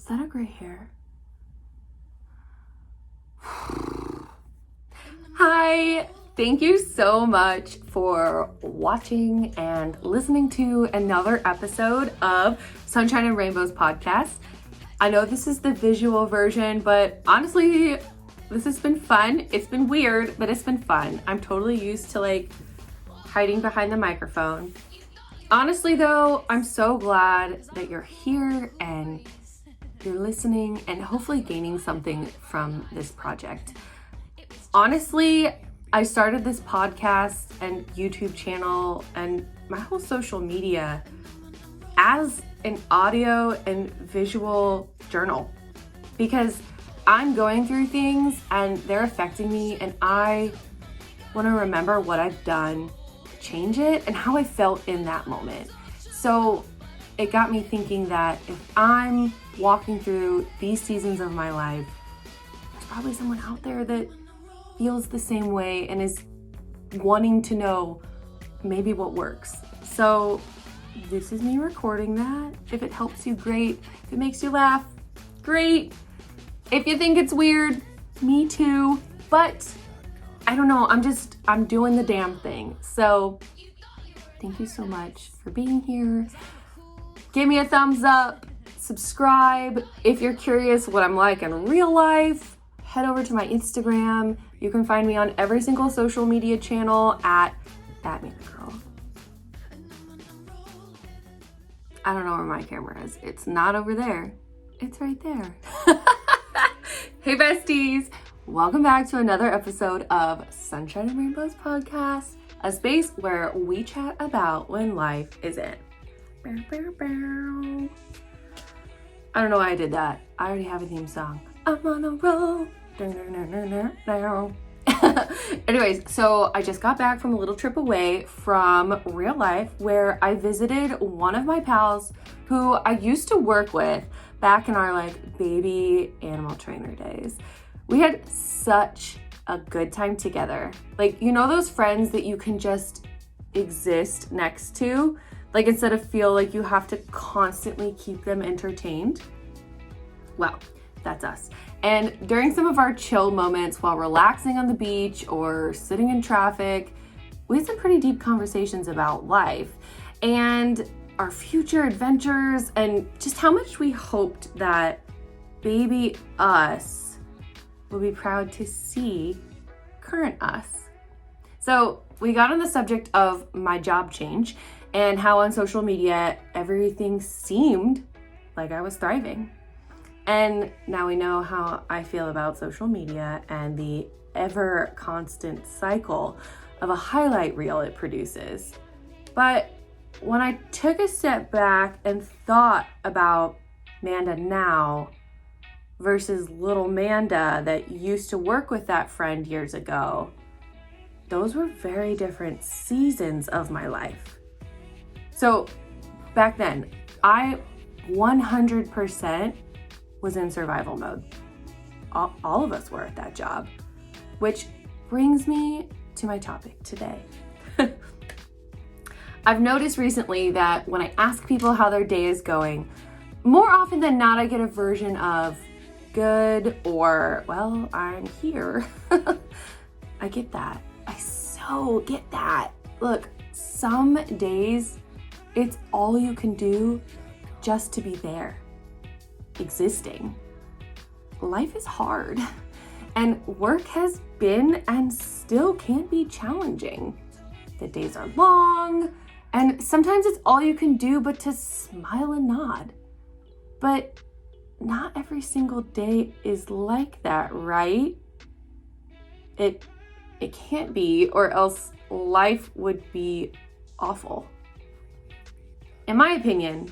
Is that a gray hair? Hi, thank you so much for watching and listening to another episode of Sunshine and Rainbows podcast. I know this is the visual version, but honestly, this has been fun. It's been weird, but it's been fun. I'm totally used to hiding behind the microphone. Honestly though, I'm so glad that you're here and you're listening and hopefully gaining something from this project. Honestly, I started this podcast and YouTube channel and my whole social media as an audio and visual journal because I'm going through things and they're affecting me and I want to remember what I've done, change it, and how I felt in that moment. So it got me thinking that if I'm walking through these seasons of my life, there's probably someone out there that feels the same way and is wanting to know maybe what works. So this is me recording that. If it helps you, great. If it makes you laugh, great. If you think it's weird, me too. But I don't know, I'm doing the damn thing. So thank you so much for being here. Give me a thumbs up, subscribe. If you're curious what I'm like in real life, head over to my Instagram. You can find me on every single social media channel at @MeTheGirl. I don't know where my camera is. It's not over there. It's right there. Hey besties, welcome back to another episode of Sunshine and Rainbows podcast, a space where we chat about when life is in. I don't know why I did that. I already have a theme song. I'm on a roll. Anyways, so I just got back from a little trip away from real life where I visited one of my pals who I used to work with back in our baby animal trainer days. We had such a good time together. Those friends that you can just exist next to, instead of feel like you have to constantly keep them entertained. Well, that's us. And during some of our chill moments while relaxing on the beach or sitting in traffic, we had some pretty deep conversations about life and our future adventures and just how much we hoped that baby us will be proud to see current us. So we got on the subject of my job change and how on social media everything seemed like I was thriving. And now we know how I feel about social media and the ever constant cycle of a highlight reel it produces. But when I took a step back and thought about Manda now versus little Manda that used to work with that friend years ago, those were very different seasons of my life. So back then, I 100% was in survival mode. All of us were at that job, which brings me to my topic today. I've noticed recently that when I ask people how their day is going, more often than not, I get a version of good or, well, I'm here. I get that. I so get that. Look, some days it's all you can do just to be there, existing. Life is hard, and work has been and still can be challenging. The days are long, and sometimes it's all you can do but to smile and nod. But not every single day is like that, right? It can't be, or else life would be awful. In my opinion,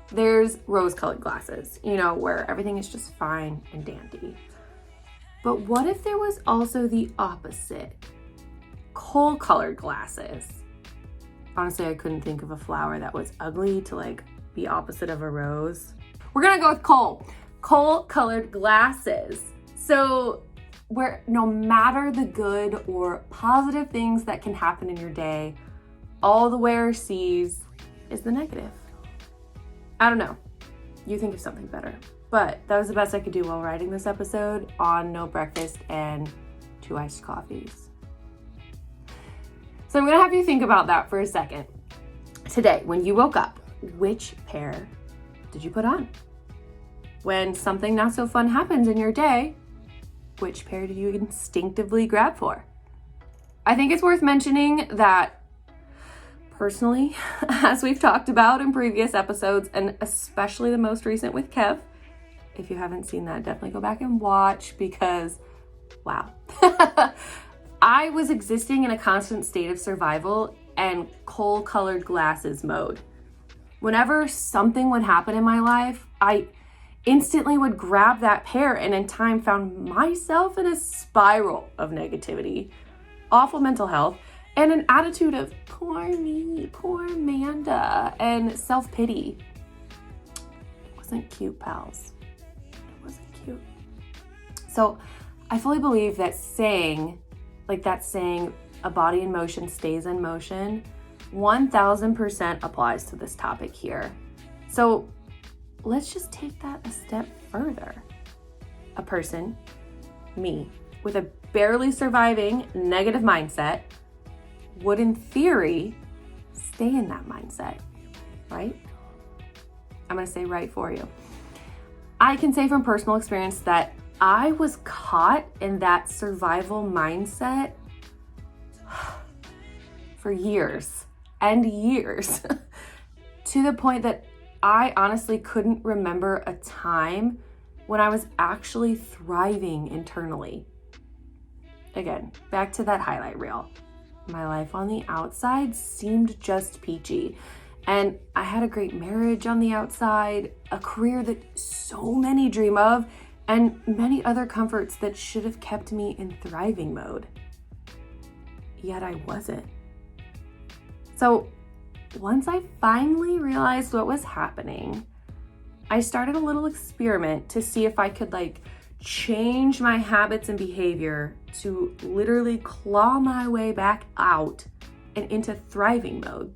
there's rose-colored glasses, where everything is just fine and dandy. But what if there was also the opposite? Coal-colored glasses. Honestly, I couldn't think of a flower that was ugly to be opposite of a rose. We're gonna go with coal-colored glasses. So where no matter the good or positive things that can happen in your day, all the wearer sees is the negative. I don't know. you think of something better. But that was the best I could do while writing this episode on no breakfast and 2 iced coffees. So I'm gonna have you think about that for a second. Today, when you woke up, which pair did you put on? When something not so fun happens in your day, which pair do you instinctively grab for? I think it's worth mentioning that personally, as we've talked about in previous episodes, and especially the most recent with Kev, if you haven't seen that, definitely go back and watch because, wow. I was existing in a constant state of survival and coal-colored glasses mode. Whenever something would happen in my life, I instantly would grab that pair and in time found myself in a spiral of negativity, awful mental health, and an attitude of poor me, poor Amanda, and self-pity. It wasn't cute, pals. It wasn't cute. So I fully believe that saying, a body in motion stays in motion, 1000% applies to this topic here. So let's just take that a step further. A person, me, with a barely surviving negative mindset would in theory stay in that mindset, right? I'm gonna say right for you. I can say from personal experience that I was caught in that survival mindset for years and years to the point that I honestly couldn't remember a time when I was actually thriving internally. Again, back to that highlight reel. My life on the outside seemed just peachy. And I had a great marriage on the outside, a career that so many dream of, and many other comforts that should have kept me in thriving mode. Yet I wasn't. So once I finally realized what was happening, I started a little experiment to see if I could change my habits and behavior to literally claw my way back out and into thriving mode.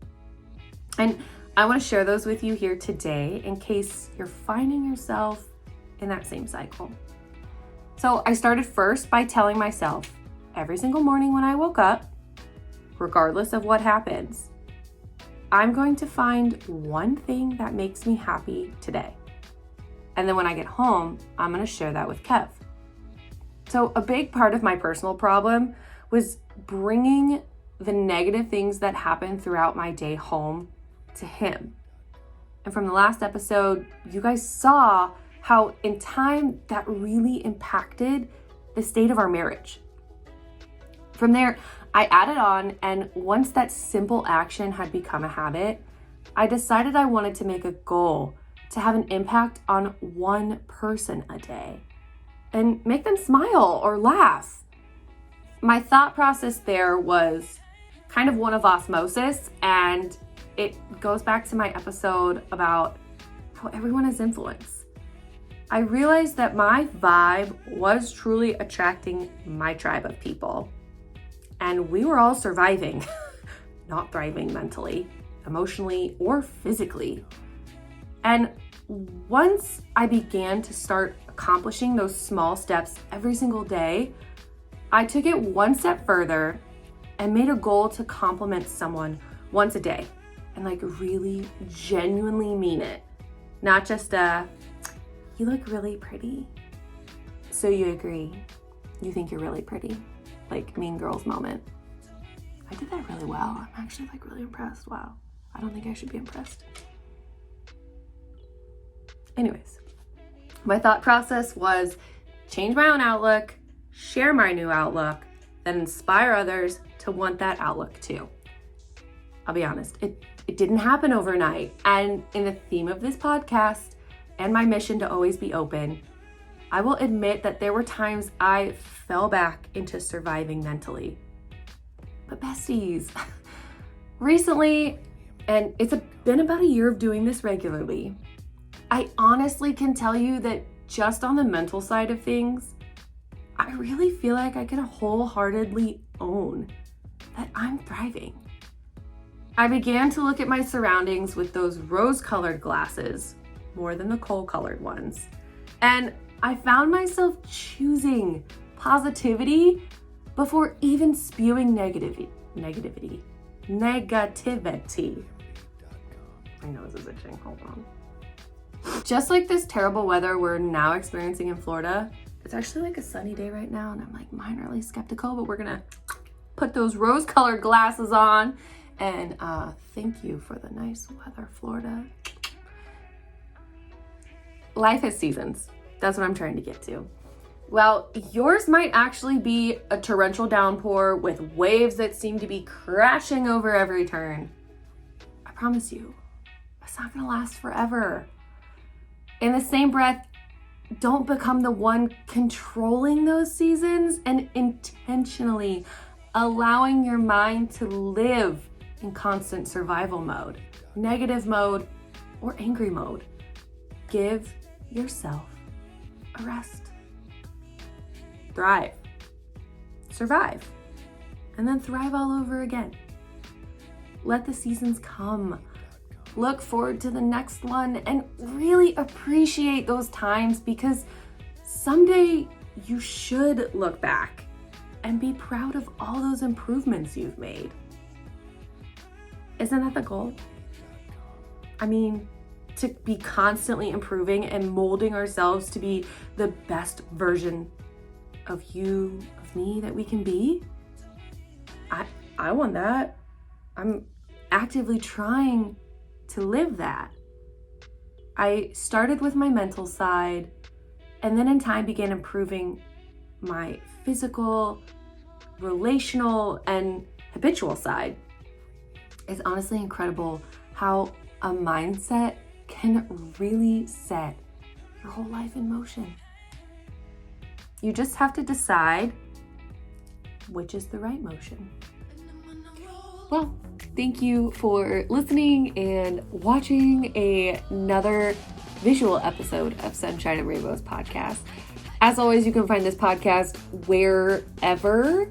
And I want to share those with you here today in case you're finding yourself in that same cycle. So I started first by telling myself every single morning when I woke up, regardless of what happens, I'm going to find one thing that makes me happy today. And then when I get home, I'm going to share that with Kev. So a big part of my personal problem was bringing the negative things that happen throughout my day home to him. And from the last episode, you guys saw how in time that really impacted the state of our marriage. From there, I added on, and once that simple action had become a habit, I decided I wanted to make a goal to have an impact on one person a day and make them smile or laugh. My thought process there was kind of one of osmosis, and it goes back to my episode about how everyone has influence. I realized that my vibe was truly attracting my tribe of people, and we were all surviving, not thriving mentally, emotionally, or physically. And once I began to start accomplishing those small steps every single day, I took it one step further and made a goal to compliment someone once a day and really genuinely mean it. Not just you look really pretty. So you agree? You think you're really pretty? Like Mean Girls moment. I did that really well. I'm actually really impressed. Wow. I don't think I should be impressed. Anyways, my thought process was change my own outlook, share my new outlook, then inspire others to want that outlook too. I'll be honest, it didn't happen overnight. And in the theme of this podcast and my mission to always be open, I will admit that there were times I fell back into surviving mentally. But besties, recently, and it's been about a year of doing this regularly, I honestly can tell you that just on the mental side of things, I really feel like I can wholeheartedly own that I'm thriving. I began to look at my surroundings with those rose-colored glasses, more than the coal colored ones. And I found myself choosing positivity before even spewing negativity. My nose is itching, hold on. Just like this terrible weather we're now experiencing in Florida, it's actually like a sunny day right now, and I'm like minorly skeptical, but we're gonna put those rose-colored glasses on. And thank you for the nice weather, Florida. Life has seasons. That's what I'm trying to get to. Well, yours might actually be a torrential downpour with waves that seem to be crashing over every turn. I promise you, it's not gonna last forever. In the same breath, don't become the one controlling those seasons and intentionally allowing your mind to live in constant survival mode, negative mode, or angry mode. Give yourself a rest. Thrive. Survive. And then thrive all over again. Let the seasons come. Look forward to the next one and really appreciate those times, because someday you should look back and be proud of all those improvements you've made. Isn't that the goal? I mean, to be constantly improving and molding ourselves to be the best version of you, of me that we can be. I want that. I'm actively trying to live that. I started with my mental side, and then in time began improving my physical, relational, and habitual side. It's honestly incredible how a mindset can really set your whole life in motion. You just have to decide which is the right motion. Well, thank you for listening and watching another visual episode of Sunshine and Rainbows podcast. As always, you can find this podcast wherever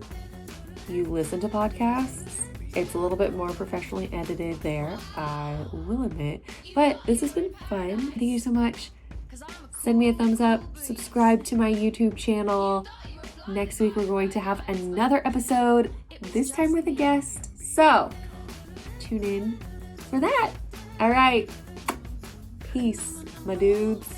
you listen to podcasts. It's a little bit more professionally edited there, I will admit. But this has been fun. Thank you so much. Send me a thumbs up. Subscribe to my YouTube channel. Next week, we're going to have another episode, this time with a guest. So, tune in for that. All right. Peace, my dudes.